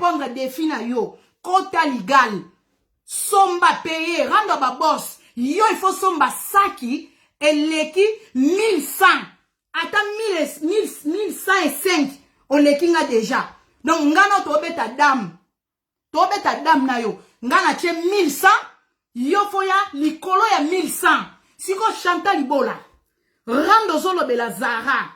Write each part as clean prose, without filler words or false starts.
répondre défi na yo. Kota legal. Somba payé, rendre ba boss. Yo, il faut somba saki, et leki 1100. Attends 1105. On leki nga déjà. Donc, ngana tobe ta dame. Tobe ta dame na yo. Ngana che 1100. Yo foya, likolo ya 1100. Siko Chantal Ibola. Rando zolo bela Zara.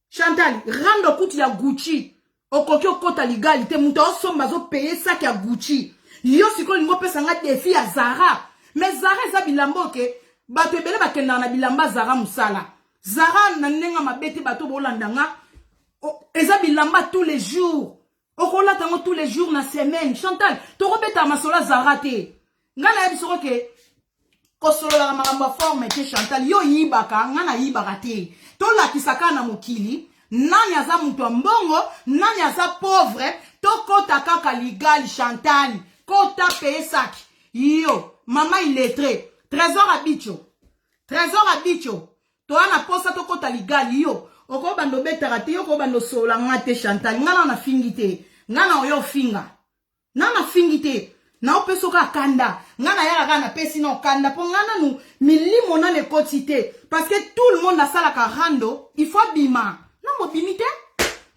Chantal, rando kuti ya Gucci. Okoki okota legalité. Mouta osomba zo paye saki ya Gucci. Yo siko lingo pesa nga défi ya Zara. Mais Zara eza bilamba ke bato ebele bakenda na bilamba Zara musala. Zara na nenga mabete bato bolanda nga eza bilamba tous les jours. Okola tango tous les jours na semaine. Chantal, to robeta masola Zara te. Nga na yebisoko ke kosolo la makambo forme ke Chantal yo yibaka nga na yibaka te. To la kisaka na mokili nani aza mutu mbongo, nani aza pauvre, to kota kaka legal Chantal. Kota paye saki. Yo, mama illettré. Trésor abicho. Trésor abicho. To ana posa to kota legal yo. Oko bando betara te yo ko bando sola ngate Chantal. Ngana na fingite. Ngana oyo finga. Nana fingite. Na opeso ka kanda. Ngana yala kana pesi no kanda. Po ngana nu milimo na ne quantité. Parce que tout le monde a ça la karando. Il faut bima. Na mo bimite.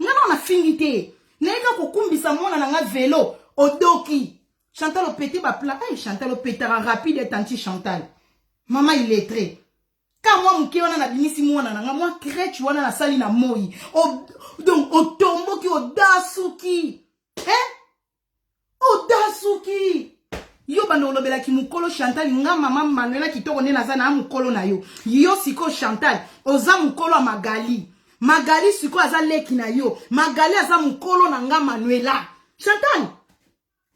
Ngana na fingite. Neka kukumbisa mona na nga vélo. Odoki. Chantal au pété ba plat. Hey, Chantal au pétara rapide et tanti Chantal. Maman illettré. Quand moi mouké wana na binisi mwana na moi crèche wana na sali na moi. Donc au tombo ki au dasuki. Au dasuki. Yo bano lobela ki mukolo Chantal nga mama Manuela ki toko ne na za na mukolo na yo. Yo siko Chantal oza mukolo a Magali. Magali siko aza leki na yo. Magali aza mukolo na nga Manuela. Chantal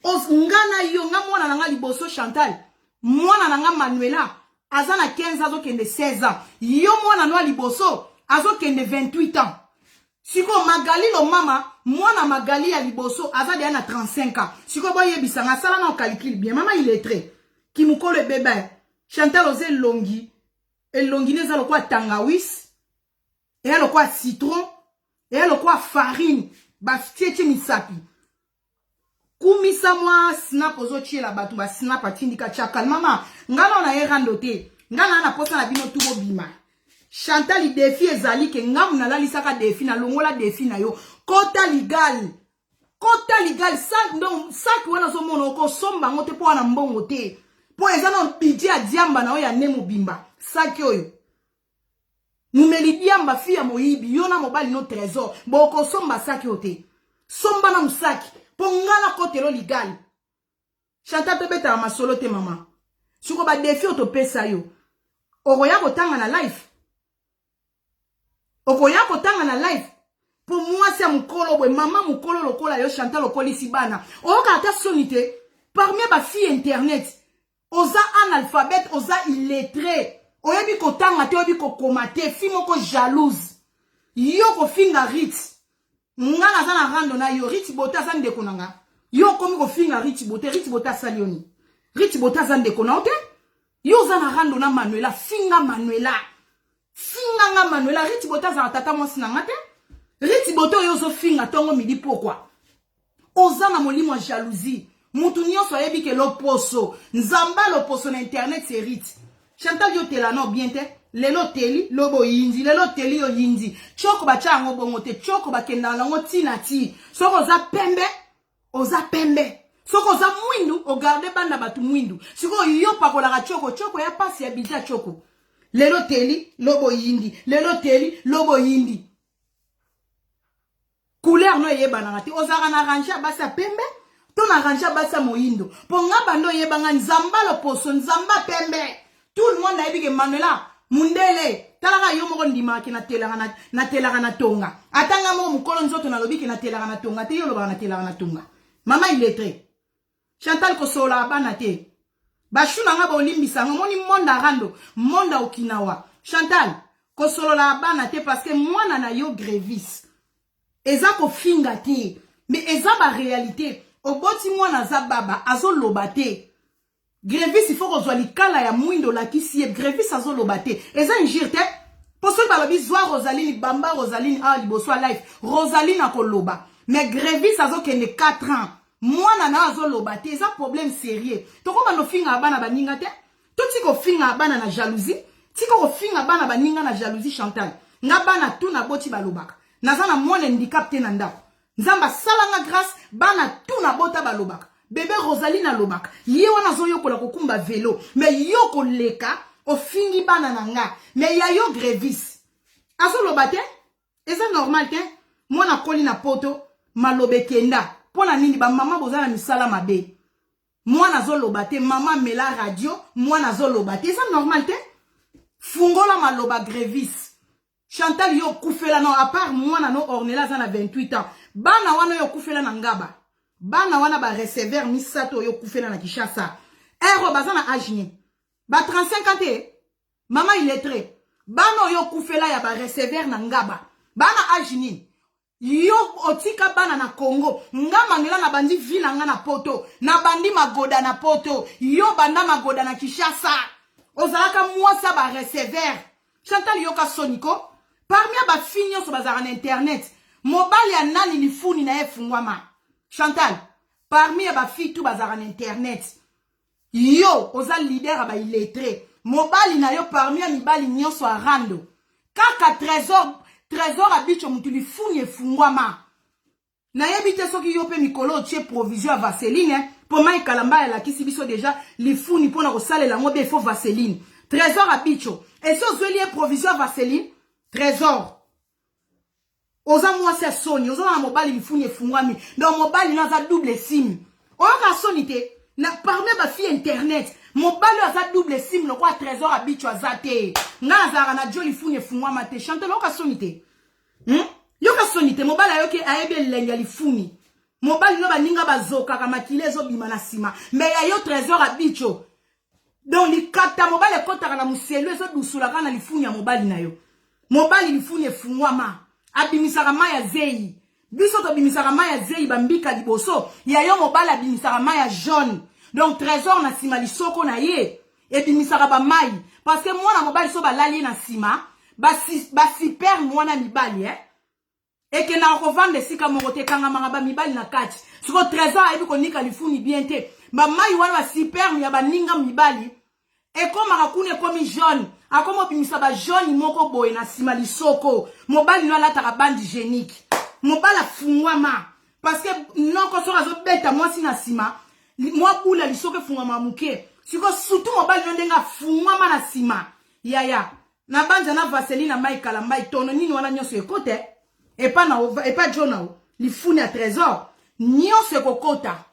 ngana yo nga mwana na nga liboso Chantal. Mwana na nga Manuela aza na 15 azo kende 16 ans. Yo mwana no liboso azo kende 28 ans. Siko Magali lo mama, mwana Magali ya liboso aza de na 35 ans. Siko boye bisanga sala na calcul bien. Mama illettré. Ki mukolo bébé. Chantal oze longi. Et longi neza lo kwa tangawis. Et lo kwa citron. Et lo kwa farine. Ba tietche misapi. Kumisa mwa snap ozo chie la batu ba snap atindika chakal mama ngana na yerando te ngana na posa na bino tubo bima Chantal défi ezali ke ngamu na lalisaka défi na longola défi na yo kota legal ça donc ça que wana zo mono ko somba ngote po wana mbongo te po ezana budget a diamba na yo ya nemo bimba ça que oyo numeli diamba fia moyibi yo na mobali no trésor boko somba ça que ote somba na musaki Pongala kotelo legal. Chantal te beta masolo te mama. Suko ba défi oto pesa yo. Okoya kotanga na life. Okoya kotanga na life. Pour moi c'est mukolo bwe mama mukolo lokola yo Chantal lokoli sibana. Oka ata sonite parmi ba fille internet. Oza analphabète, oza illettré. Oyebi kotanga te oyebi kokomate, fi moko jalouse. Yo ko finga rit. Ngana zana rando na yo Rich Bota zande konanga yo komi ko finga Rich Bota salioni Rich Bota zande konanga yo zana rando na Manuela finga Manuela Rich Bota za tata mwasi na ngate Rich Bota yo zo finga tongo midi pourquoi ozana molimo jalousie mutu nyonso yebi ke loposo nzamba loposo na internet c'est Rich Chantal yo tela no bien te lelo teli lobo yindi lelo teli yo yindi choko ba chango bongo te choko ba kenda lango tina ti soko oza pembe soko za mwindu o garde banda batu mwindu siko yo pakola ka choko ya pasi ya bija choko lelo teli lobo yindi couleur no yeba na ngati ozaka na ranja basa pembe to na ranja basa moyindo po ngaba ndo yeba nga nzamba loposo nzamba pembe tout le monde a dit que Manuela mundele talaka yo moko ndima ki na telaka na tonga atanga mo mukolo nzoto na lobi ki na telaka na tonga te yo loba na telaka na tonga mama illettré Chantal ko sola bana te bashuna nga ba olimbisa nga moni monda rando monda Okinawa Chantal ko solola bana te parce que mwana na yo grévis eza ko finga te mais eza ba réalité oboti mwana za baba azo loba te Grévis il faut qu'on soit likala ya mwindo la kisi Grévis azo lobate. Eza injirte. Pour ceux qui balobi zwa Rosaline bamba Rosaline liboso life. Rosaline akoloba. mais grévis azokende 4 ans mwana na azoloba te eza problème sérieux toko bano finga bana baninga te to tiko finga bana na jalousie tiko finga bana baninga na jalousie Chantal nga bana tout na boti balobaka naza na mwana handicap te na ndako nzamba salanga grâce bana tout na bota balobaka bébé Rosaline alobaka ye wana zo yokola kokumba vélo mais yoko leka ofingi bana na nga mais ya yo grévis azoloba te eza normal te mwana koli na poto malobe kenda pona nini ba mama bozana misala mabe mwana zoloba te mama mela radio mwana zoloba te eza normal te fungola maloba grévis Chantal yo kufela non à part mwana no ornela za na 28 ans bana wana yo kufela na ngaba bana wana ba recevoir misato yo kufela na Kishasa ero bazana âge ba 35 ans te mama illettré bana yo kufela ya ba recevoir na ngaba bana âge yo otika bana na Congo nga mangela na bandi vila nga na poto na bandi magoda na poto yo banda magoda na Kishasa ozalaka mwasa ba recevoir Chantal yoka soniko parmi ba finyo so bazara na internet mobile ya nani lifuni na efungwama Chantal parmi ba fi tout bazara na internet yo oza leader ba illettré mobile na yo parmi ya mibali nyonso arando kaka trésor abicho mutu lifuni efungwama na yebite soki yo pe mikolo tie provision à vaseline pour mai kalamba la kisi biso déjà lifuni pona ko salela ngo be fo vaseline trésor abicho et so zweli provision à vaseline trésor oza mwasi soni oza na mobali lifuni efungwami donc mobali na za double sim oyoka soni te na parmi ba fi internet mobali aza double sim lo kwa trésor abicho azate nga azara na joli funi efungwama te Chantal oyoka soni te yoka soni te mobali ayoke ayebe lenga lifuni mobali no baninga bazoka kama kilezo bima na sima mais ya yo trésor abicho donc likata mobali ekotaka na muselu ezo dusula kana lifuni ya mobali na yo mobali lifuni efungwama abimisaka maya zei biso to bimisaka maya zei bambika liboso ya yo mobali abimisaka maya jaune donc trésor na sima lisoko na ye ebimisaka ba mai parce que mwana mobali so balali na sima ba super mwana mibali et que na ko vendre sika mongote kanga manga ba mibali na kati siko trésor ayebi ko nika lifuni bien te ba mai wana ba super ya baninga mibali et comme akune komi jaune akomo bimisa ba jaune moko boye na sima lisoko mobali no alata ka bande hygiénique mobali afungwama parce que non ko so azo beta moi si na sima moi bula lisoko fungwama muke siko surtout mobali no ndenga fungwama na sima yaya na banja na vaseline na mai kalamba itono nini wana nyoso ekote et pas jonao lifuni ya trésor nyoso ekokota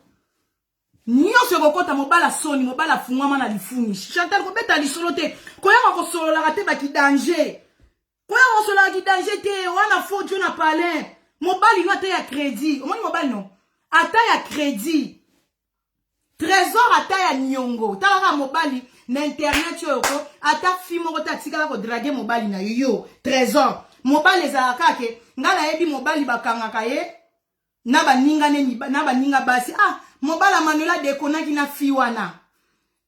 nyoso ekokota mobala soni mobala fungwama na lifuni Chantal ko beta lisolo te koyanga ko solola te ba ki danger koyanga ko solola ki danger te wana fo jo na palin mobali no ata ya crédit omoni mobali no ata ya crédit trésor ata ya nyongo talaka mobali na internet yo ko ata fi moko ta tikala ko draguer mobali na yo trésor mobali ezalaka ke ngala yebi mobali bakangaka ye na baninga basi mobala Manuela dekonaki na fi wana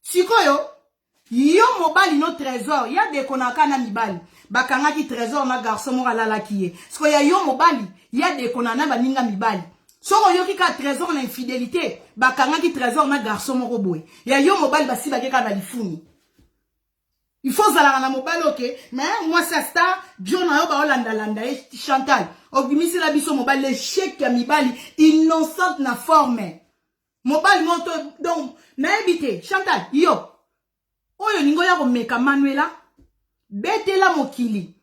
sikoyo yo mobali no trésor ya dekonaka na mibali bakangaki trésor na garçon moko alalaki ye sikoyo ya yo mobali ya dekona na baninga mibali soko yoki ka trésor na infidélité bakangaki trésor na garçon moko boye ya yo mobali basi bakeka na lifuni il faut zalaka na mobali ok mais moi ça sta John ayo ba olanda Chantal obimisi la biso mobali l'échec ya mibali innocente na forme mobali moto donc na ebité Chantal yo oyo ningo ya ko meka Manuela betela mokili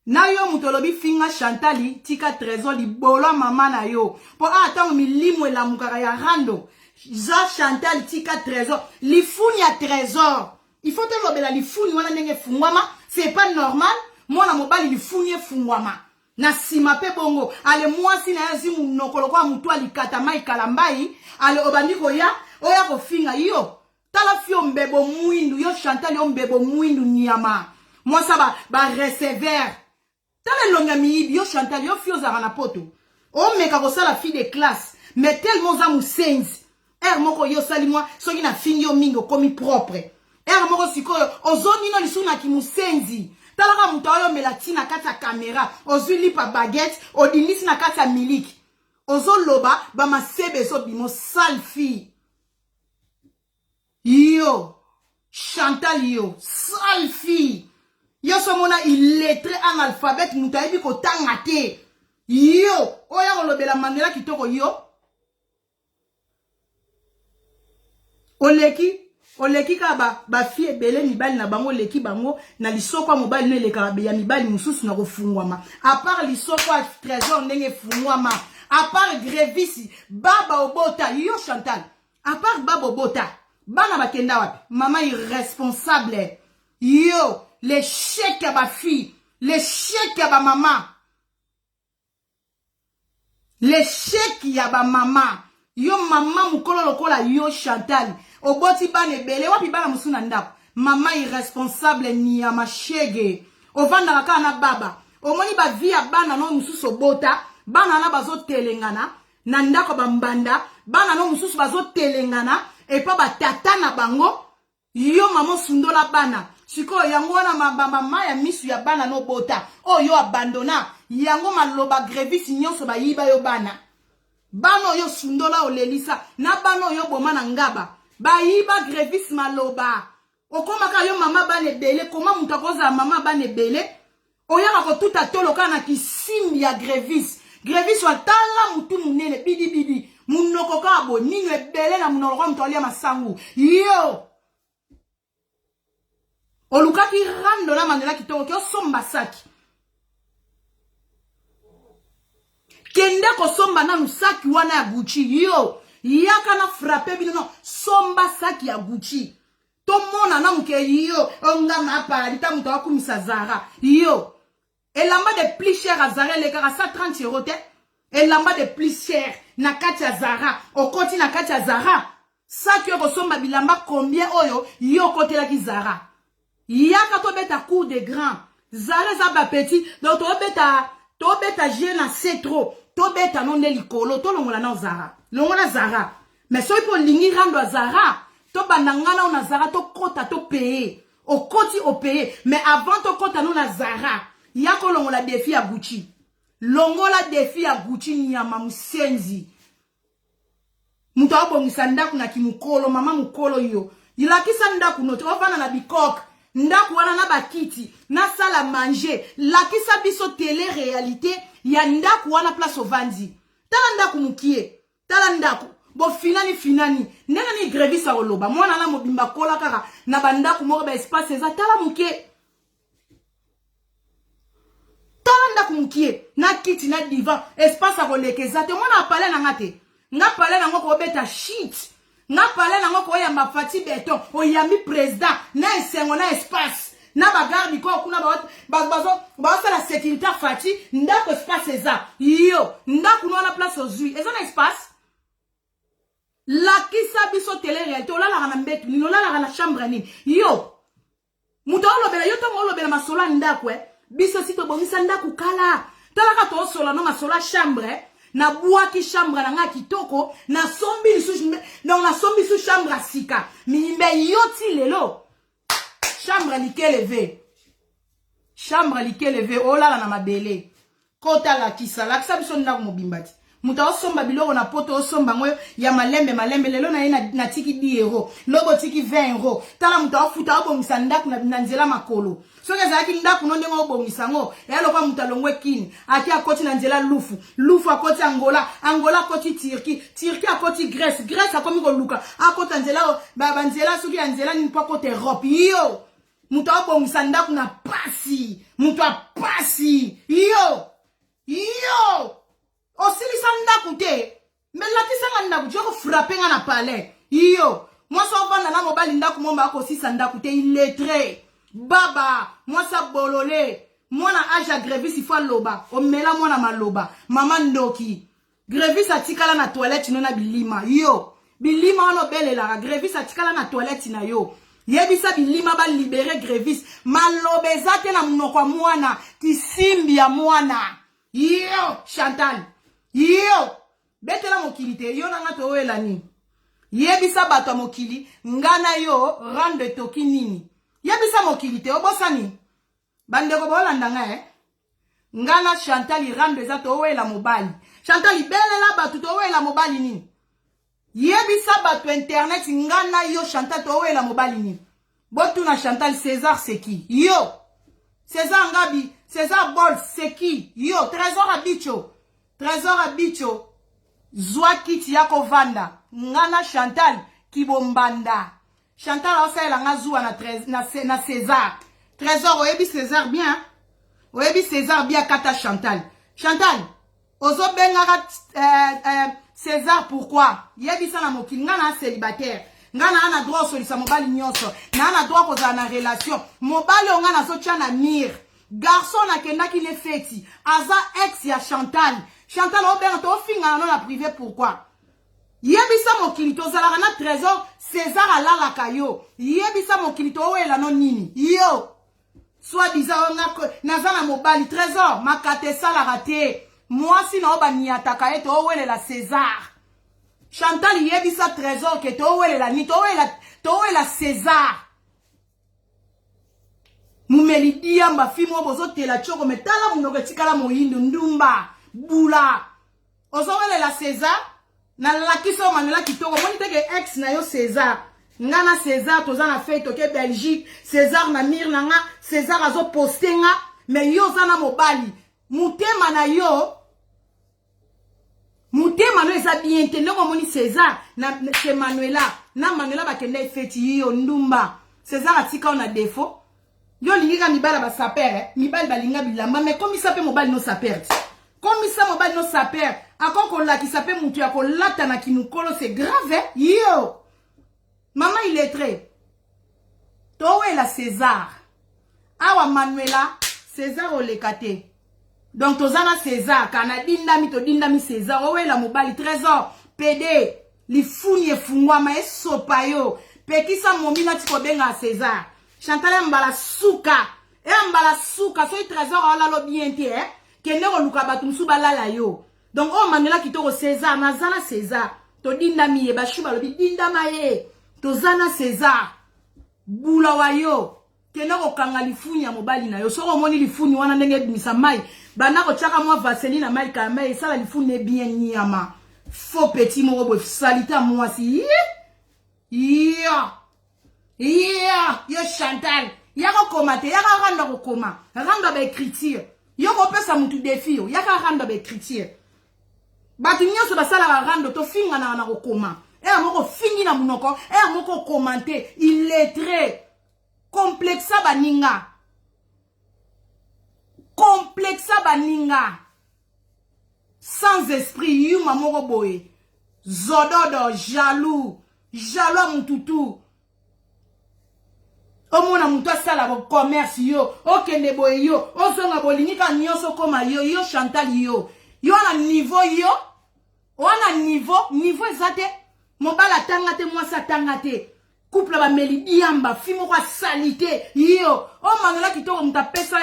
na yo mutolobi finga Chantali tika trésor libolo mama na yo po atango milimo la mukaka ya rando za Chantal tika trésor lifuni ya trésor il faut te lobela lifuni wana ndenge fungwama c'est pas normal mwana mobali lifuni efungwama na sima pe bongo ale mwasi na yazi munokolo kwa mutu alikata mai kalambai ale obandi koya oya kofinga yo tala fio mbebo mwindu yo Chantal yo mbebo mwindu nyama mwasa ba recevoir tala longa miibi yo Chantal yo fio zara na poto o meka ko sala fi de classe mais tellement za musenzi moko yo sali mwa soki na fingi yo mingo komi propre moko sikoyo ozoni no lisuna ki musenzi talaka muto oyo melati na kati ya caméra ozwi lipa baguette odinisi na kati ya miliki ozoloba bamasebe ezobima sale fille yo Chantal yo sale fille yo somona illettré analphabète muto ayebi kotanga te yo oya kolobela manela kitoko yo oleki ka ba fille ebele mibali na bango leki bango na lisoko mobali no eleka ya mibali mususu na kofungwama à part lisoko ya trésor ndenge fungwama à part Grévis baba obota yo Chantal à part baba obota bana bakenda wapi mama irresponsable yo l'échec ya ba fille l'échec ya ba mama l'échec ya ba mama yo mama mukolo lokola yo Chantal oboti bana ebele wapi bana musuna ndako mama irresponsable ni ya mashege ovanda kaka na baba omoni ba vie ya bana no mususu obota bana na bazo telengana na ndako bambanda bana no mususu bazo telengana epa batata na bango yo mama sundola bana siko yango na mama ya misu ya bana no bota oyo abandona yango maloba Grévis nyonso bayiba yo bana bano yo sundola olelisa na bano yo boma na ngaba bayiba Grévis maloba okomaka yo mama bana ebele koma mutu akozala mama bana ebele oyaka kotuta toloka na kisimbi ya Grévis watala mutu munene bidi munoko kabo nino ebele na munoko mutu alia masangu yo olukaki rando na mandela kitoko kyo somba saki kende ko somba na musaki wana ya Gucci yo yaka na frappe bino somba saki ya Gucci to mona na muke yo onga na paradi ta mutu akumisa Zara yo elamba de plus cher à Zara le kaka 130 € te elamba de plus cher na kati ya Zara okoti na kati ya Zara saki yo ko somba bilamba combien oyo yo kotela ki Zara yaka to beta cour de grand Zara za ba petit donc to beta jeune na c'est trop to beta non likolo to longola na Zara longola Zara mais so ipo lingi rando Zara to bandangana na Zara to kota to payer o koti o payer mais avant to kota no na Zara yako longola défi ya Gucci longola défi ya Gucci nyama musenzi muto abongisa ndaku na kimukolo mama mukolo yo ilakisa ndaku no to vana na bikok ndaku wana na bakiti na sala manger lakisa biso télé réalité ya ndaku wana place ovandi tala ndaku mukie tala ndaku bo finani nena ni Grévis a oloba mwana na mobimba kola kaka na bandaku moko ba espace za tala mukie tala ndaku mukie na kiti na divan espace a kolekeza te mwana apale na ngate nga pale na ngoko beta shit nga pale na ngoko ya mafati beton oyami président na esengo na espace na bagardi ko kuna bazo la sécurité fati ndako espace eza yo ndako na place ozui eza na espace la kisa biso télé réalité olala na mbetu ni olala na chambre ni yo muto olobela yo to olobela masola ndako biso sito bongisa ndako kala talaka to sola no masola chambre na buaki chambre na nga kitoko na sombi sous non na sombi sous chambre sika mimbe yoti lelo chambre likelevé olala na mabele kota la kisa la kisa biso ndako mobimbati muta osomba biloko na poto osomba ngoyo ya malembe lelo na ye na tiki 10 €, lobo tiki 20 €. Tala muta ofuta obongisa ndaku na nzela makolo. Soki ezalaki ndaku no ndenge obongisa ngo, ya lokwa muta longwe kini, aki akoti na nzela lufu akoti Angola akoti Turquie akoti Grèce akomi koluka, akoti nzela banzela soki ya nzela ni pa kote Europe. Yo, muta obongisa ndaku na pasi, muta pasi. Yo. Osilisa ndaku te melakisa nga ndaku joko frapper nga na palais yo mwasa ovanda na mobali ndaku momba akosisa ndaku te illettré baba mwasa bolole mwana aja Grévis ifo loba omela mwana maloba mama ndoki Grévis atikala na toilette no na bilima yo bilima ono belela Grévis atikala na toilette na yo yebisa bilima ba libérer Grévis malobeza te na munoko mwana kisimbi ya mwana yo Chantal yo betela mokili te yo nanga to wela ni yebisa bato mokili ngana yo rande toki nini yebisa mokili te obosani Bandeko bolanda nga ngana Chantal irande za towela mobali. Chantal ibelela batu towela mobali nini. Yebisa batu internet ngana yo Chantal towela mobali nini. Botu na Chantal César c'est qui? Yo. César Ngabi, César Bol c'est qui? Yo, Trésor Abicho. Trésor Abicho. Zwakiti yako vanda. Ngana Chantal kibombanda. Chantal osela nga zua na César. Trésor oyebi César bien. Oyebi César bien kata Chantal. Chantal, ozo bengaka César pourquoi? Yebi sana mokili ngana célibataire. Ngana ana droit solisa mobali nyonso. Na ana droit kozala na relation. Mobali ngana so tia na mir. Garçon na kenda ki ne feti. Aza ex ya Chantal. Chantal obenga to finga na privé pourquoi? Yebisa mokili tozalaka na Trésor César alalaka yo. Yebisa mokili to wela no nini. Yo. Soit disant nazana mobali Trésor makate sala raté. Moi si na oba niataka eto wele la César. Chantal yebisa Trésor ke to wele la ni to wela César. Mumeli diamba fimo bozo tela choko metala munoko tikala moyindu ndumba bula. Ozo wele la César. Na lakiso manuela kitoko moni teke ex na yo César. Ngana César tozana fait toke Belgique. César na mir nanga. César azo poste nga. Me yo zana mobali. Mutema na yo. Mutema no eza bien te. Ndongo moni César. Na ke Manuela. Na Manuela bakende feti yo ndumba. César atika on a défaut. Yo lingika mibala ba saper. Mibali balinga bilamba. Mais comme il s'appelle mobali no saper. Comme ça mobile no saper. Akon ko la ki sape mutu ya ko lata na kinukolo c'est grave. Yo. Maman il est très. Towe la César. Awa Manuela César olekate. Donc tozana César kana dindami to dindami César owe la mobali Trésor PD li funi efungwa ma esopa yo. Pekisa momina tiko benga César. Chantal mbala suka. Mbala suka so Trésor ala lo bien te kende ko luka batu msuba lala yo. Donc oh Manuela kitoko César nazana César to dindami ye bashuba lo dindama ye. Tozana César bula wa yo kena ko kanga lifuni ya mobali na yo soko moni lifuni wana ndenge bimisa mai bana ko chaka mwa vaseline na mai ka mai sala lifuni bien nyama faux petit mo bo salita moi si yo Chantal yako komate yaka randa ko koma randa ba écriture yo ko pesa mutu défi yo yaka randa ba écriture batu nyoso basala randa to finga na ko koma moko fini na munoko moko commenter illettré complexa baninga sans esprit yuma moko boye zododo jaloux mututu omona mutu asala bo commerce yo okende boye yo ozonga bolingika nyonso koma yo Chantal yo na niveau yo wana niveau ezate mobala tangate mwasa tangate couple ba melidiamba fimo kwa salite yo Manuela kitoko mutapesa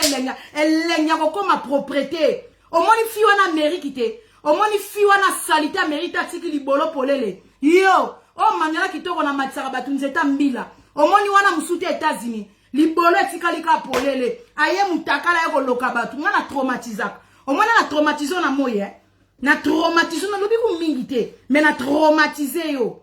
elenya kokoma propriété omoni fi wana Amérique te omoni fi wana salite Amérique atiki libolo polele yo Manuela kitoko na matsaka batu nzeta mbila omoni wana musute États-Unis libolo etikalika polele aye mutakala yako loka batu ngana traumatisaka omoni na traumatizo na moye na traumatizo na lobi ku mingi te mais na traumatiser yo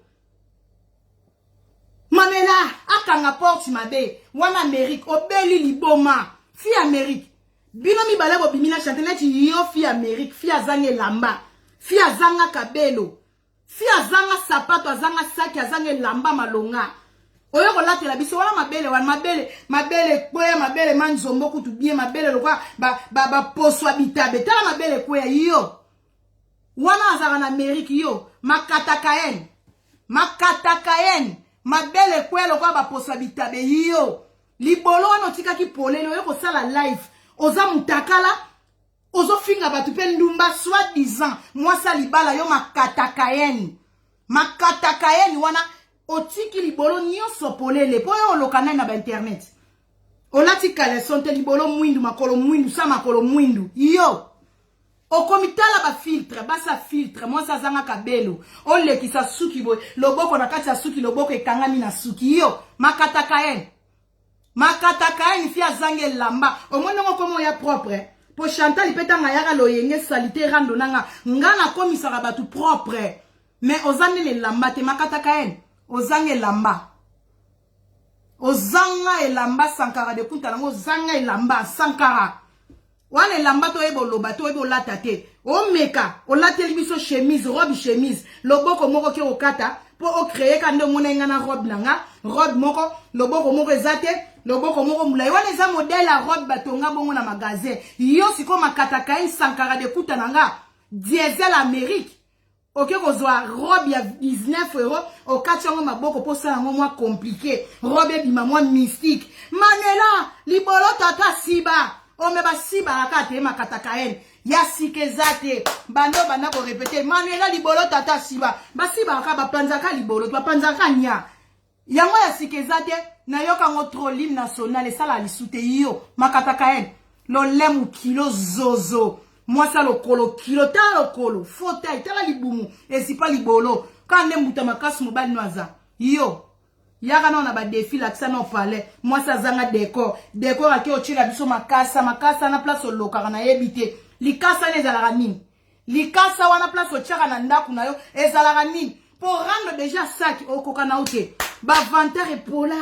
Manuela akanga porte mabe wana Amérique obeli liboma fi Amérique bino mi balabo bimina chantelet yo fi Amérique fi azange lamba fi azanga kabelo fi azanga sapato azanga saki azanga lamba malonga oyo ko latela biso wala mabele kwe mabele manzombo kutu bien mabele lokwa ba poswa bitabe tala mabele kwe yo wana azanga na Amérique yo makatakaen mabele kwe lokwa ba poswa bitabe yo libolo wana tika ki polele oyo ko sala live oza mutakala ozo finga batu pe ndumba soi-disant mwasa libala yo makatakaen wana otiki libolo nyonso polele po yo lokana na ba internet olati kale sonte libolo mwindu makolo mwindu sa makolo mwindu yo okomitala ba filtre basa filtre mwasa zanga kabelo olekisa suki boy loboko na kati ya suki loboko ekangami na suki yo makatakaen Makataka une fille à zange lamba. Au moins non comment ya propre. Pour Chantal il peut tanga yaka loyenge salité rando nanga. Ngana komisara batu propre. Mais ozange le lamba te makataka en. Ozange lamba. Ozanga e lamba sankara de kunta nango zanga e lamba sankara. Wane lamba to ebo loba to ebo latate. O meka, o late libiso chemise, robe chemise. Loboko moko ke okata. Po o créer kande mona ngana robe nanga. Robe moko, loboko moko ezate. Loboko moko mulai. Wane za modèle la robe batonga bongo na magasin. Yo siko makataka en sankara de kunta nanga. Diesel Amérique. Ok, kozwa robe ya 19 €, au kachango maboko po sala moi compliqué, robe bima moi mystique. Manela, libolo tata siba, o me ba siba akate makataka en. Ya sikezate, bando banda ko répéter, manela libolo tata siba, ba siba ka ba panzaka libolo, ba panzaka nya. Yango ya sikezate, na yoka ngo trop l'hymne national et ça la lisute yo, makataka en. Lo lemu kilo zozo. Moi ça le kolo kilo ta le kolo fauteuil ta la libumu et si pas libolo quand nem buta makas mobile noaza yo yaka na ba défi la ça non palais moi ça zanga décor aki ochila biso makasa na place au loka na yebité likasa ne zalaka nini likasa wana place au tchaka na ndaku na yo ezalaka nini pour rendre déjà sac au kokana ote ba vanteur et pola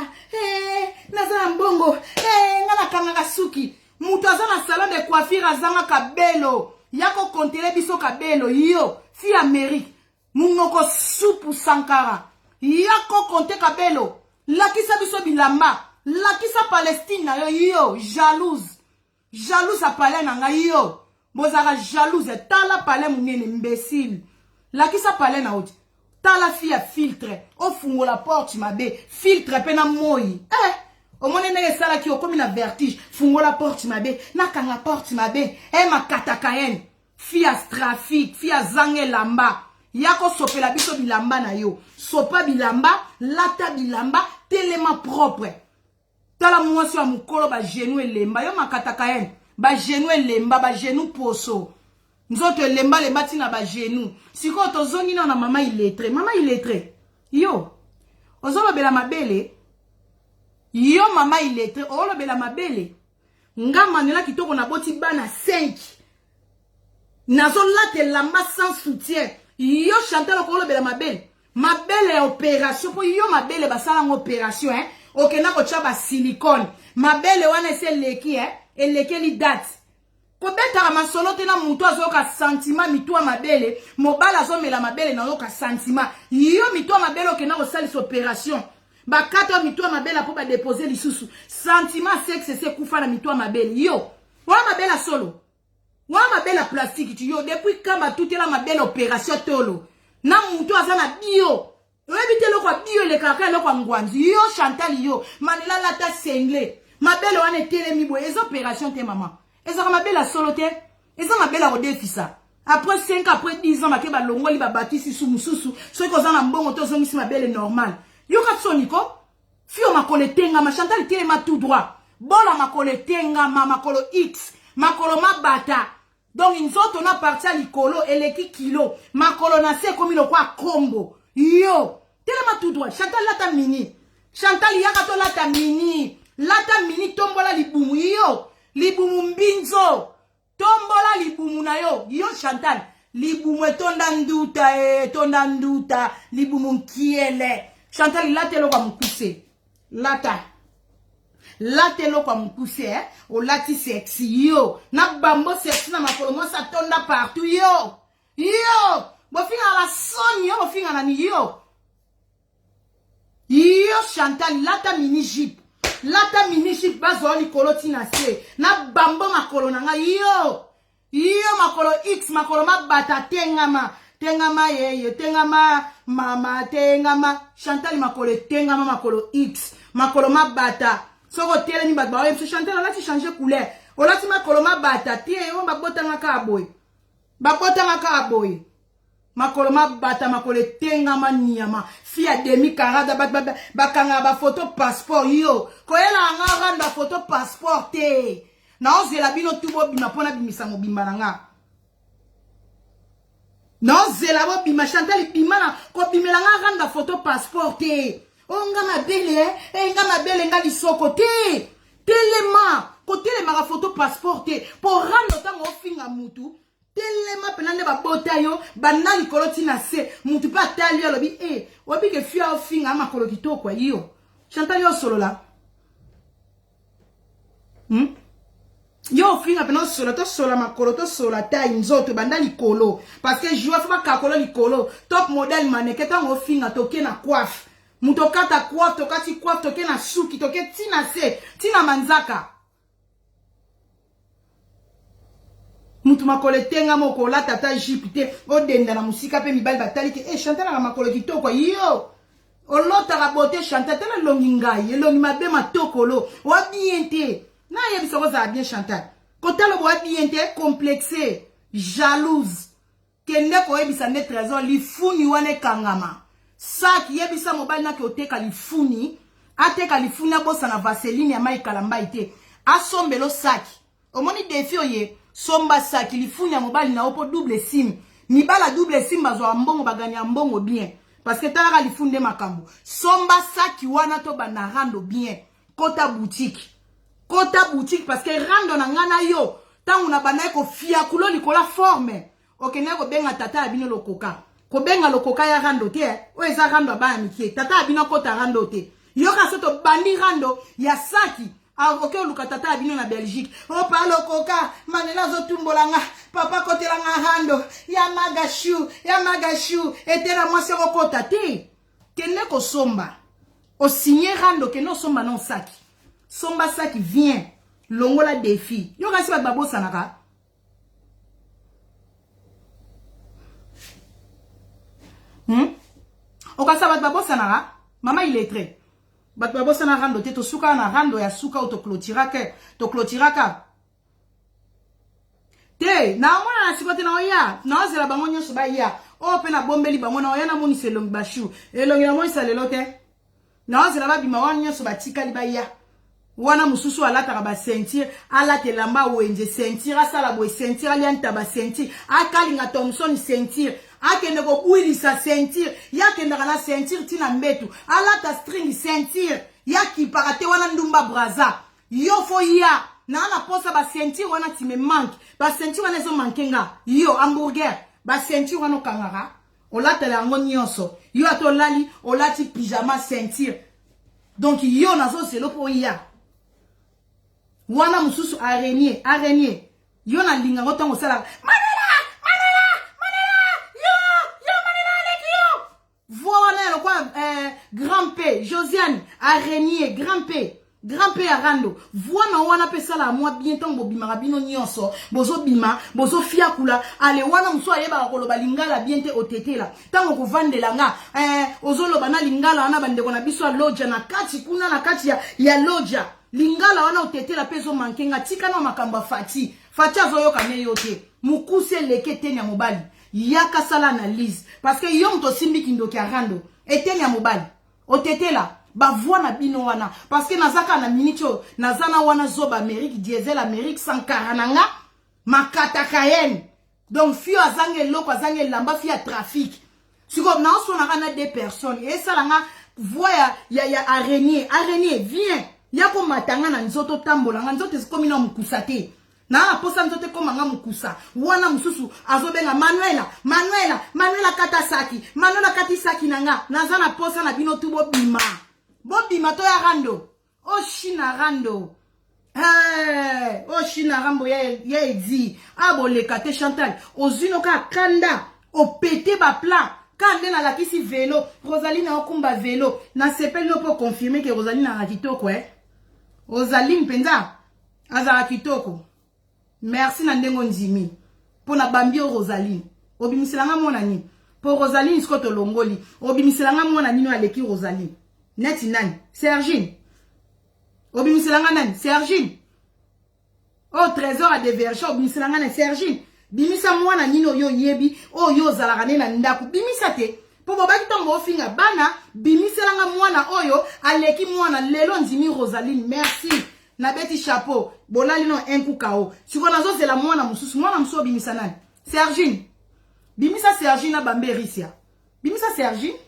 nazala mbongo ngana kanga suki mutu aza na salon de coiffure azanga kabelo yako kontele biso kabelo yo fi Amérique munoko supu sankara yako konte kabelo lakisa biso bilamba lakisa Palestine na yo jalouse a pale nanga yo bozaka jalouse tala pale munene imbécile lakisa pale na oti tala fi ya filtre ofungola porte mabe filtre pe na moi au moins nene sala ki okomi na vertige fungola porte mabe nakanga porte mabe makataka en fia trafic fia zange lamba yako sopela biso bilamba na yo sopa bilamba lata bilamba telema propre tala mwasi wa mukolo ba genou elemba yo makataka en ba genou elemba ba genou poso nzoto elemba le batina ba genou siko tozongi na mama illettré yo ozolo bela mabele yo mama illettré olo bela mabele nga manela kitoko na boti bana 5 nazo late lamba sans soutien yo Chantal ko olo bela mabele opération po yo mabele basala ng opération okena ko tcha ba silicone mabele wana se leki elekeli date ko betara masolo te na mutu azoka sentiment mitwa mabele mobala azomela mabele na yoka sentiment yo mitwa mabele okena ko salisa opération ba kato mitwa mabele po ba déposer lisusu sentiment sexe c'est kufa na mitwa mabele yo wa mabele solo wa mabele plastique tu yo depuis kamba tout la mabele opération tolo na mutu azana bio Rebite lo kwa bio le kaka lo kwa ngwanzi yo Chantal yo manela lata sengle mabele wane tele mibo ez opération te maman ezaka mabele solo te eza mabele o defisa après 5 après 10 ans makeba longoli ba batisi su mususu so ko zana mbongo to zongisi mabele normal yo katsoniko fio makole tenga ma Chantal tele ma tout droit bola makole tenga makolo X makolo mabata donc inzoto na partia likolo eleki kilo makolo na se komi lo kwa kombo yo, tellement tout droit. Chantal lata mini. Chantal yakato lata mini. Lata mini tombola libumu yo. Libumu mbinzo. Tombola libumu na yo. Yo Chantal. Libumu tonda nduta. Libumu kiele. Chantal late lo kwa mkuse. Lata. Late lo kwa mkuse o lati sexy yo. Na bambo sexy na makolo sa tonda partout yo. Yo. Bofinga la son yo, bofinga na ni yo. Yo Chantal, lata mini jeep. Lata mini jeep bazo likolo tina se. Na bambo makolo nanga yo. Yo makolo X, makolo mabata tengama. Tengama ye, tengama mama, tengama. Chantal makolo tengama makolo X. Makolo mabata. Soko tele ni batba. Oye, Chantal, on a changé couleur. On a ti makolo mabata. Tie yo, babota nga kaboy. Babota nga kaboy. Makolo mabata makolo tenga maniama fia demi karada bakanga ba photo passeport yo koyela nga randa photo passeport te na ozela bino tubo bima pona bimisa mobimba nga na ozela bo bima Chantal bima na ko bimela nga randa photo passeport te Oh nga mabele nga mabele nga lisoko te. Telema côté les mara photo passeport pour rendre tant ofinga mutu. Telema penande ba botayo bana likolo tina se mutu pa tali alobi obi ke fia ofinga makolo kitoko yo. Chantal yo solo la. Yo finga pena solo to sola makolo to sola ta nzoto banda likolo parce que je vois pas kakolo likolo top model maneke tango finga toke na coiffe mutokata coiffe tokati coiffe toke na suki toke tina se tina manzaka mutu makolo tenga moko la tata jipite odenda na musika pe mibali batali ke Chantal na makolo kitoko yo olota la beauté Chantal tena longi ngai elongi mabe matokolo wa bien te. Na yebisa ko za bien Chantal. Kota lo boa bien te complexé, jalouse. Kende ko yebisa ne trésor li funi wane kangama. Saki yebisa mobile na ke oteka li funi, ateka li funi bosa na vaseline ya mai kalamba ite. Asombelo saki. Omoni défi oye, somba saki li funi ya mobile na opo double sim. Ni bala double sim bazo ambongo bagani ambongo bien. Parce que talaka li funde makambo. Somba saki wana to bana rando bien. Kota boutique. Kota boutique parce que rando na ngana yo tangu na banaye ko fia kulo likola forme okene ko benga tata abino lokoka ko benga lokoka ya rando te o eza rando ba mikie tata abino kota rando te yo ka soto bandi rando ya saki oke luka tata abino na Belgique o pa lokoka manela zo tumbolanga papa kotelanga rando ya magashu etera mwase ko kota te kene ko somba o signer rando ke no somba non saki. Somba ça qui vient, longola défi. Yo kasi ba babo sanaka. O kasi ba babo sanaka. Mama il est très. Ba babo sanaka rando te to suka na rando ya suka auto clôtiraka. Te na mona na sikote na oya. Na ozela bango nyoso ba ya. O pe na bombeli bango na oya na moni se long bashu. E longi na moni sa lelote. Na ozela ba bima wan nyoso ba tikali ba ya. Wana mususu alata ba sentir alate lamba wenje sentir asala boy sentir alianta ba sentir akalinga Thompson sentir akende ko builisa sentir yakenda kana sentir tina mbetu alata string sentir yaki parate wana ndumba braza yo fo ya na ana posa ba sentir wana ti me manque ba sentir wana zo mankenga yo hamburger ba sentir wana kangara olata la ngo nyonso yo atolali olati pyjama sentir donc yo nazo selo po ya wana mususu araignée yo na linga ngotango sala manela yo manela avec yo voilà le quoi grand P Josiane araignée grand P arando wana wana pesa la moi bien tant bobima bino nyonso bozo bima bozo fia kula ale wana muso ayeba koloba lingala bien te otete la tango ko vandela nga ozolo bana lingala wana bande kona biso loja na kati kuna na kati ya loja lingala wana otete la peso mankenga tika na makamba fati azoyo kane yote mukuse leke tenya mobali yaka sala analyse parce que yo mto simbi kindoki arando etenya mobali otete la ba voix na bino wana parce que nazaka na minicho nazana wana zoba Amérique diesel Amérique 140 nanga makata Cayenne donc fio azange loko azange lamba fia trafic siko na so na kana deux personnes et ça langa voix ya araignée viens yako matanga na nzoto tambola nga nzoto zikomi na mukusa te na posa nzoto koma nga mukusa wana mususu azobenga Manuela kata saki Manuela kati saki nanga nazana posa na bino tu bobima to ya rando o shina rando o shina rambo ya edi abole kate Chantal ozino ka kanda o pété ba plan kande na lakisi vélo Rosaline okumba vélo na sepel no po confirmer que Rosaline a kitoko Rosaline penza azara kitoko merci na ndengo nzimi pona bambio Rosaline obimiselanga mona ni po Rosaline skoto longoli obimiselanga mona nino aleki Rosaline neti nani Sergine obimiselanga nani Sergine oh trésor a déverger obimiselanga nani Sergine bimisa mwana nino yo yebi o yo zalaka ne na ndaku bimisa te po bobaki tongo ofinga bana bimiselanga mwana oyo aleki mwana lelo nzimi Rosaline merci na beti chapeau bolali no enku kao siko nazo zela mwana mususu bimisa nani Sergine bimisa Sergine na bamberisia bimisa Sergine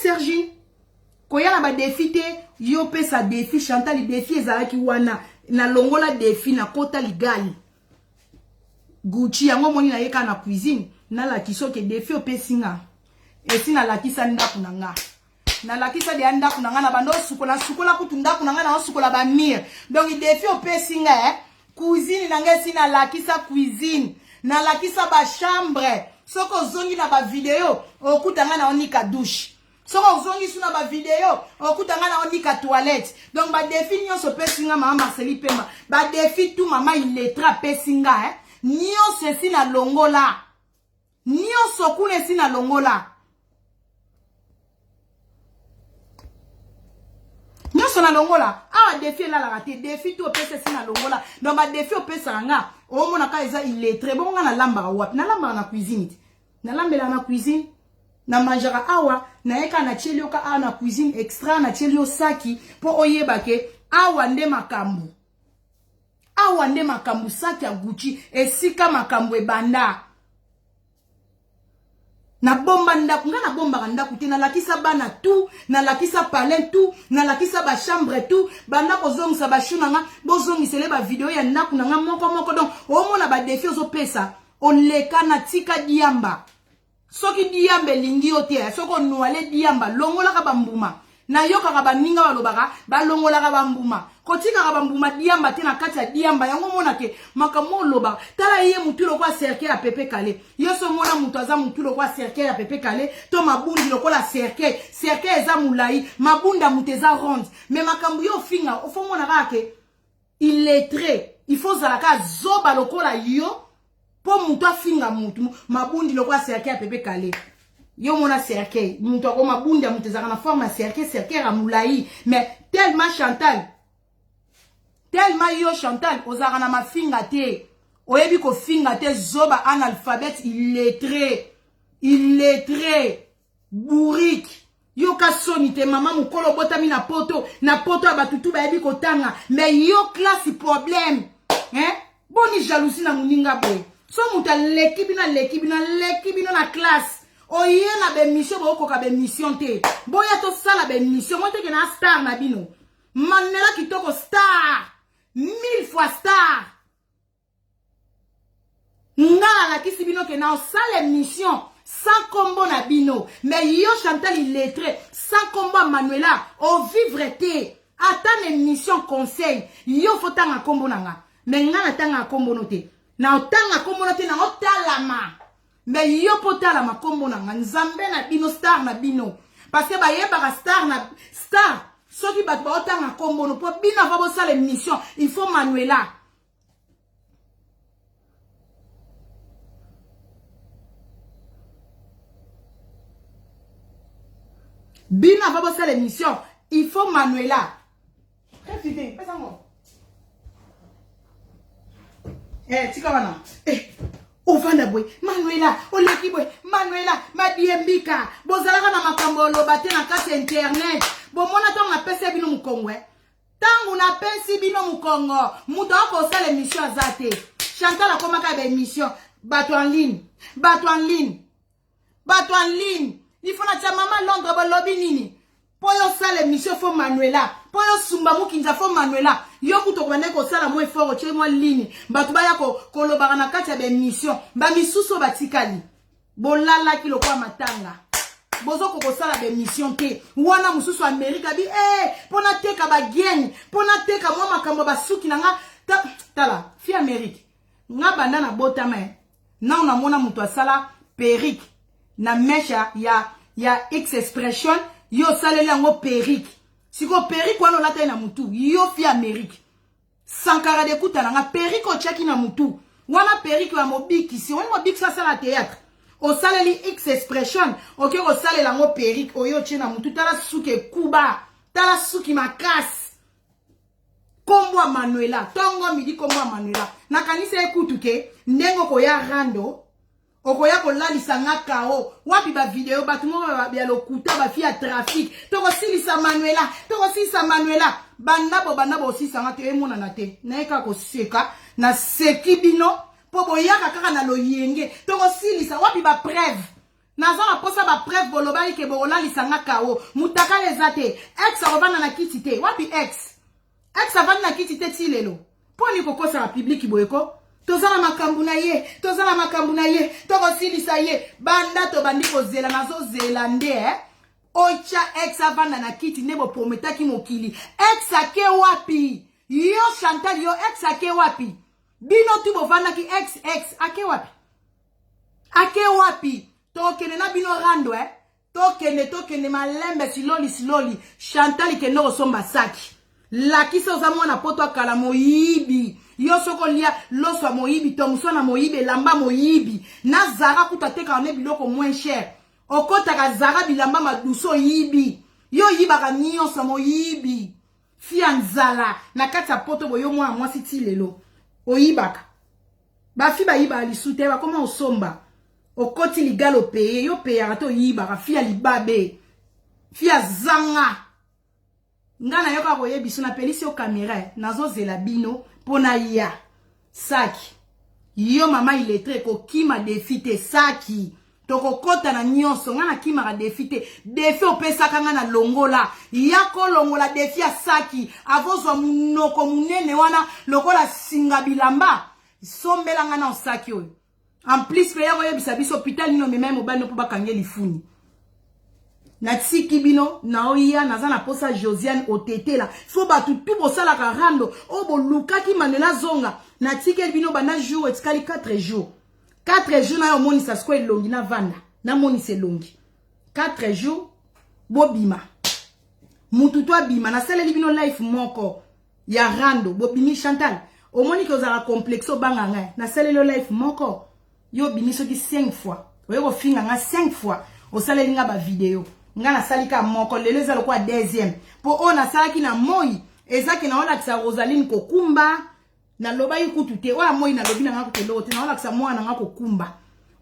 Sergine. Koya na ba défi te, yo pe sa défi, Chantal défi ezalaki wana, na longola défi na kota ligali. Gucci yango moni na yeka na cuisine, na la kiso ke défi ope singa. Et si na la kisa ndaku na nga. Na la kisa de ndaku na nga na bando sukola kutu ndaku na nga na sukola ba mir. Donc il défi ope singa cuisine na nga si na la kisa cuisine, na la kisa ba chambre. Soko zongi na ba video, okutanga na onika douche. Soko zongi suna ba video, okutanga na onika toilette. Donc ba défi nyonso pe singa mama Marceli Pemba. Ba défi tout mama illettra pe singa nyonso si na longola. Nyonso kune si na longola. Nyonso na longola. Awa défi la raté, défi tout pe si na longola. Donc ba défi pe sanga. O mona ka eza illettré. Bon nga na lamba wapi? Na lamba na cuisine. Na lambela na cuisine. Na manjara awa na eka na chelio ka awa na cuisine extra na chelio saki po oyeba ke awa nde makambu. Awa nde makambu saki ya Gucci esika makambu ebanda. Na bomba ndaku nga na bomba ndaku te na lakisa bana tout, na lakisa palais tout, na lakisa ba chambre tout, banda kozongisa ba shuna nga bozongisele ba video ya ndaku na nga moko donc o mona ba défi zo pesa on leka na tika diamba. Soki diambe lingi ote, soko nuale diamba, longola ka bambuma. Na yoka ka baninga walobaka, ba longola ka bambuma. Kotika ka bambuma diamba te na kati ya diamba, yango mona ke makamo loba. Tala iye mutu lokwa cercle ya pepe kale. Yoso mona mutu aza mutu lokwa cercle ya pepe kale, to mabundi lokola cercle eza mulai, mabunda muteza ronde. Mais makambu yo finga, ofo mona kake illettré. Il faut zalaka zoba lokola yo. Po mutu afinga mutu mabundi lokwa cercle ya pepe kale yo mona cercle mutu ko mabundi mutu zaka na forme cercle ya mulai mais tellement yo Chantal ozaka na mafinga te oyebi ko finga te zoba analphabète illettré bourrique yo ka soni te mama mukolo botami na poto abatutu ba yebi ko tanga mais yo classe problème boni jalousie na muninga boy. So muta leki bino na classe. Oye na be mission boko ka be mission te. Boya to sala be mission monte ke na star na bino. Manela kitoko star. 1000 fois star. Ngala la kisi bino ke na sala mission sans combo na bino. Mais yo Chantal illettré sans combo Manuela o vivre te. Ata mission conseil. Yo faut tanga combo nanga. Mais ngala tanga combo note. Na otanga kombo na te na otalama. Mais yo potalama kombo na nzambe na bino star na bino. Parce que ba yeba star. Soki bat ba otanga kombo no po bino va bo sala mission. Il faut Manuela. Bino va bo sala mission. Il faut Manuela. Refidé, pesa moi. Tika wana. Ovanda boy, Manuela, oleki boy, Manuela, madiembika. Bozalaka na makambo lobate na kati internet. Bomona tango na pesi bino mukongwe. Tango na pesi bino mukongo. Muto ako sala émission azate. Chantal akomaka ba émission. Bato en ligne. Il faut na tia mama Londres ba lobi nini. Poyo sala émission fo Manuela. Poyo sumba mukinza fo Manuela. Yo kuto kwende ko sala mo effort che mo ligne. Batu baya ko kolobaka na kati ya ba émission. Ba misuso batikali. Bolala kilo kwa matanga. Bozo ko sala ba émission te. Wana mususu Amerika bi pona teka ba gang, pona teka mo makambo basuki na nga tala fi Amerika. Nga banda na botama. Na ona mona mutu asala perruque na mesha ya X expression. Yo saleli yango perruque. Siko perruque wana lata na mutu. Yo fi Amerique. Sankara de kuta nga perruque o chaki na mutu. Wana perruque wa mobiki. Si wana mobiki sa sala théâtre. O saleli X expression. Ok o saleli yango perruque. Oyo che na mutu. Tala suke kuba. Tala suki makas. Kombo Manuela. Tongo midi kombo Manuela. Nakanisa ekutu ke. Ndengo ko ya rando. Okoya ko lalisa nga kao. Wapi ba video batu mo ba bia lokuta ba fia trafic. Toko silisa Manuela. Banabo sisa nga te emona na te. Na eka ko seka na seki bino po boyaka kaka na loyenge. Toko silisa wapi ba preuve. Nazona posa ba preuve boloba ke borola lisanga kao. Mutaka lezate. Ex avana na kitite. Wapi ex? Ex avana na kitite ti lelo. Poni koko sa public boyeko. Tozala makambu na ye. Tozala makambu na ye. Toko silisa ye. Banda to bandi ko zela nazo zelande Ocha ex avana na kiti nebo prometaki mokili. Ex ake wapi? Yo Chantal yo ex ake wapi? Bino tu bovana ki ex ake wapi? Ake wapi? Tokene na bino rando Tokene malembe siloli. Chantal ke no somba saki. Lakisi ozamwa na poto akala moyibi. Yo soko lia loswa moyibi. Tomuswa na moyibi. Lamba moyibi. Na zara kutateka ane biloko moins cher. Okotaka zara bilamba maduso yibi. Yo yibaka nyonso moyibi. Fia nzala. Na kati ya poto boyo mwa siti lelo. Oyibaka. Bafi ba yiba alisute. Bakoma osomba. Okoti ligalo peye. Yo peye arato yibaka. Fia libabe. Fia zanga. Ngana yoka boye biso na pelisi yo kamera. Nazo zela bino. Pona ya. Saki. Yo mama iletre ko kima defite saki. Toko kota na nyonso. Ngana kima ka defite. Defi opesaka ngana longola. Yako longola defi ya saki. Avozwa munoko munene wana. Lokola singa bilamba. Sombela ngana osaki oyo. En plus, pe ya voye bisabiso hospital nino me même obano po bakange lifuni. Na tsiki bino na oya naza na posa Josiane otete la. Fo batu tout bosala ka rando. Obo lukaki manela zonga. Na tsiki bino bana jour etikali 4 jours. 4 jours na yo moni sa sko elongi na vanda. Na moni se longi. 4 jours bobima. Mutu to bima na sele bino life moko ya rando bobimi Chantal. Omoni ke ozala complexo banga ngai. Na sele lo life moko. Yo bimi soki 5 fois. Oyo finga nga 5 fois. Osale linga ba video. Nga na salika moko lelo ezalo kwa deuxième. Po ona salaki na moi. Ezaki na ola kisa Rosaline kokumba. Na loba yukutu te. Oya moi na lobi na nga kutelo te. Na ola kisa mwana nga kokumba.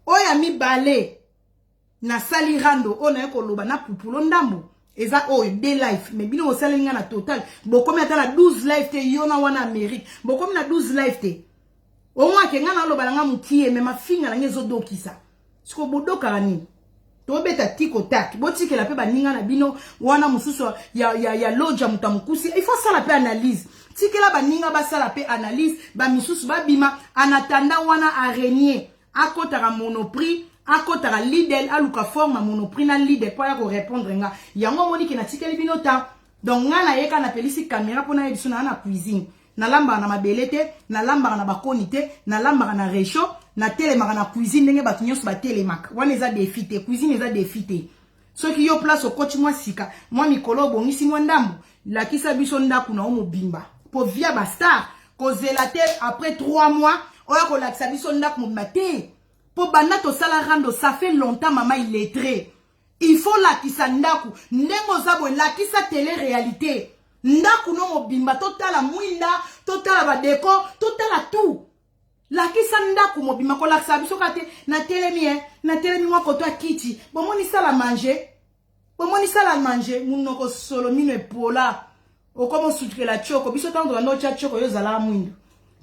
Oya mi bale. Na sali rando. Ona yoko loba na pupulo ndambo. Eza oyo day life. Me bino osale linga na total. Bokomi ata na 12 life te. Yona wana Amerique. Bokomi na 12 life te. Omwa ke nga na loba nga mutie. Me mafinga na ngezo dokisa. Siko bodoka nini. Tobeta tiko tak. Botike la pe baninga na bino. Wana mususu ya loja mutamukusi. Il faut ça la pe analyse. Tike la baninga ba ça la pe analyse. Ba misusu ba bima. Anatanda wana araignée. Akotara monoprix. Akotara Lidl. Aluka forma monoprix na Lidl. Kwa ya ko répondre nga. Yango moni ke na tike li bino ta. Donc nga na yeka na pelisi caméra pona yebiso na cuisine. Na lamba na mabelete. Na lamba na bakonite. Na lamba na réchaud. Na télémaka na cuisine ndenge batu nyonso ba télémaka wana eza défité cuisine eza défité soki yo place okoti mwa sika mwa mikolo bongisi mwa ndambo lakisa biso ndaku na omo bimba po via ba star kozela te après 3 mois oya ko lakisa biso ndaku mobimba te po banda to sala rando ça fait longtemps mama illettré il faut lakisa ndaku ndengo zabo lakisa télé réalité ndaku no mobimba totala mwinda totala ba décor totala tout la kisa ndaku mobima ko lakisa biso kate na telemi mwa koto kiti bomoni sala manger munoko solo mino epola okomo sutre la choko biso tango ndo cha choko yo zala mwindu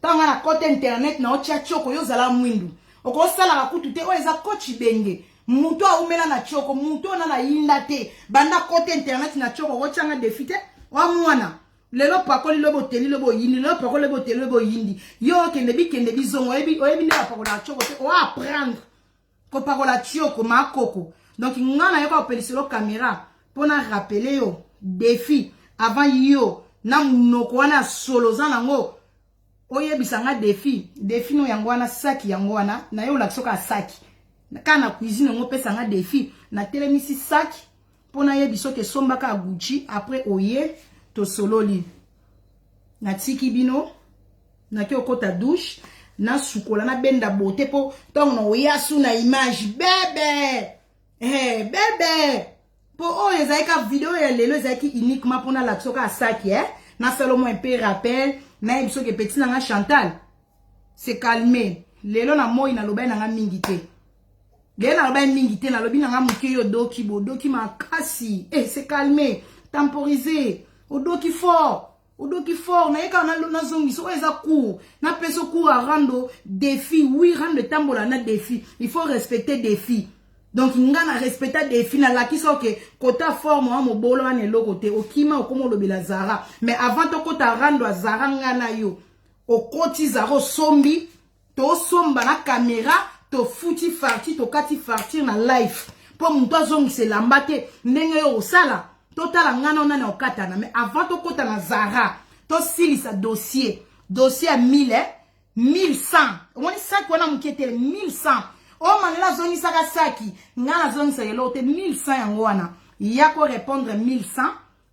tanga na kote internet na ocha choko yo zala mwindu oko sala ka kutu te o eza kochi benge muto aumela na choko muto na yinda te banda kote internet na choko ochanga defite wa mwana lelo pakoli lobo teli lobo yindi lelo pakoli lobo teli lobo yindi yo kende bizongo oyebi ne pakola choko te o apprendre ko pakola choko makoko donc ngana yoko opeliselo caméra pona rappeler yo défi avant yo na munoko wana solo zanango oyebisa nga défi no yango wana saki yango wana na yo laksoka saki kana cuisine ngo pesa nga défi na telemisi saki pona yebiso ke sombaka Gucci après oye to sololi na tiki bino na ki okota douche na sukola na benda beauté po tongo na oyasu na image bébé bébé po o ezaika vidéo ya lelo ezaki uniquement pona la tsoka saki na salomo un peu rappel na ebiso ke petit na nga Chantal c'est calmé lelo na moi na loba na nga mingi te lelo na loba mingi te na lobi na nga muke yo doki makasi c'est calmé temporiser Odoki fort, na yeka na zongi so eza court, na peso court à rando défi, oui rando tambola na défi, il faut respecter défi. Donc nga na respecta défi na la kiso ke kota forme wa mobolo ane lo côté okima okomo lobela Zara mais avant to kota rando Zara nga na yo okoti Zara sombi to somba na caméra to futi farti to kati farti na live po muto zongi se lambate ndenge yo osala to tala nga na na okatana mais avant to kota na Zara to silisa dossier à 1000 1100 on est ça qu'on a mukete 1100. Oh manela zoni saka saki ngana zoni sa yelote 1100 yango wana yako répondre 1100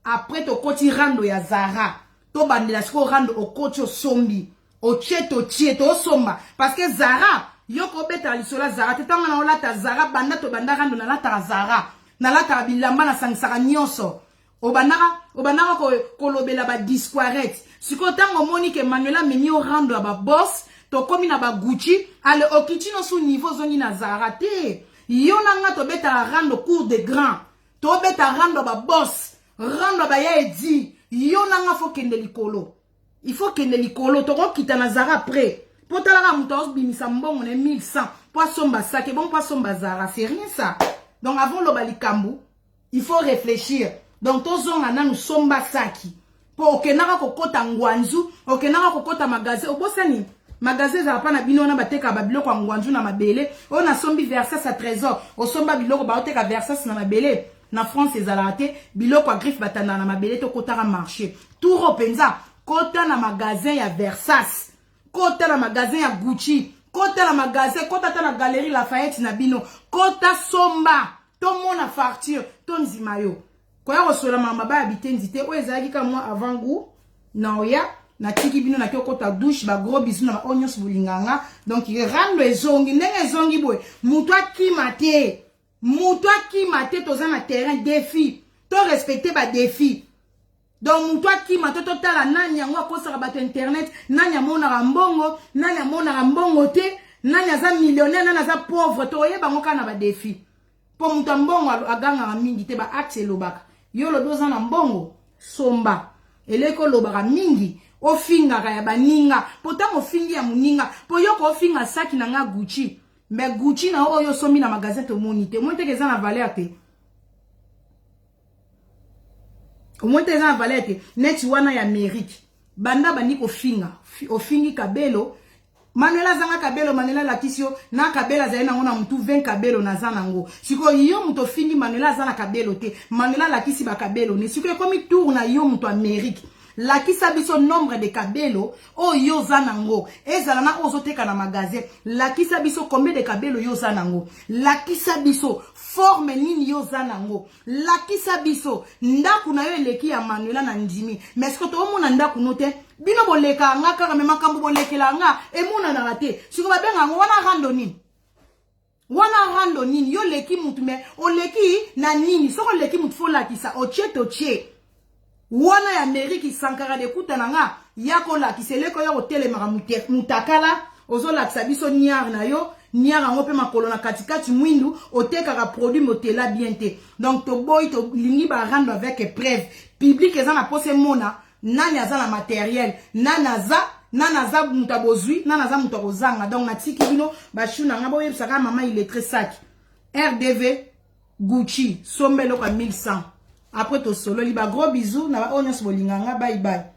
après to koti rando ya Zara to bandela siko rando okoti osombi ocheto to somba parce que Zara yoko beta lisola Zara tetanga na olata Zara banda to banda rando na lata Zara na lata bilamba na sangsaka nyonso obandaka kolobela ba disquarette siko tango Monique Manuela memi o rando ya ba boss to komi na ba Gucci ale okiti no su niveau zongi na Zara te yona nga to beta rando cour de grand to beta rando ba boss rando ba ya edi yona nga fo kende likolo il faut kende likolo to ko kita na Zara après potala ka mutos bimisa mbongo ne 1100 poisson ba saké bon poisson ba Zara c'est rien ça. Donc avant lo balikambu il faut réfléchir. Donc tozonga na nous somba saki po okenaka kokota ngwanzu okenaka kokota magasin obosani magasin za pa na bino na bateka ba biloko ngwanzu na mabele on a sombi Versace à trésor o somba biloko ba oteka Versace na mabele na France ezalate biloko a griffe batana na mabele to kotara marché tout repenza kota na magasin ya Versace kota na magasin ya Gucci kota na magasin kota ta na galerie Lafayette na bino kota somba to mona facture to nzimayo koya kosola mama ba habiter nzite o ezalaki ka moi avant goût na oya na tiki bino na kota douche ba gros bisous na onions bulinganga donc rando ezongi ndenge ezongi boy muto akimate toza na terrain défi to respecter ba défi donc muto akimate to tala nani yango akosaka bato internet nani amona mbongo te nani aza millionnaire nani aza pauvre to yeba ngoka na ba défi po muto mbongo aganga mingi te ba axe lobaka yolo doza na mbongo somba eleko lobaka mingi ofingaka ya baninga potamo fingi ya muninga po yoko ofinga saki na nga Gucci mais Gucci na oyo somi na magasin to monite mo teke za na valeur te o mo teke za na valeur te net wana ya Amerique banda bani ko finga ofingi kabelo Manuela zanga kabelo Manuela latisio na kabela zaina ngona mtu 20 kabelo na zana ngo siko yo mtu fingi Manuela zana kabelo te Manuela lakisi ba kabelo ne siko komi tour na yo mtu Amerique lakisa biso nombre de kabelo o yo zana ngo ezala na ozo teka na magasin lakisa biso combien de kabelo yo zana ngo lakisa biso forme nini yo zana ngo lakisa biso ndaku na yo eleki ya Manuela na ndimi mais siko to mona ndaku note bino boleka nga kaka me makambo bolekela nga emuna na rate siko babenga ngo wana rando nini yo leki mutu me oleki na nini soko leki mutu fola kisa oche wana ya Amerique sankara de kuta nga yako la kiseleko yo telemaka mutakala ozola kisabiso niar na yo niar ngo pe makolo na katikati mwindu otekaka produit motela bien te donc to boy to lingi ba rando avec preuve public ezana pose mona nani aza na matériel nanaza mutabozui nanaza mutakozanga donc natiki bino bashuna nga boye saka mama il est très sac RDV Gucci sombelo ka 1100 après to solo li ba gros bisous na ba onyos bolinganga bye bye.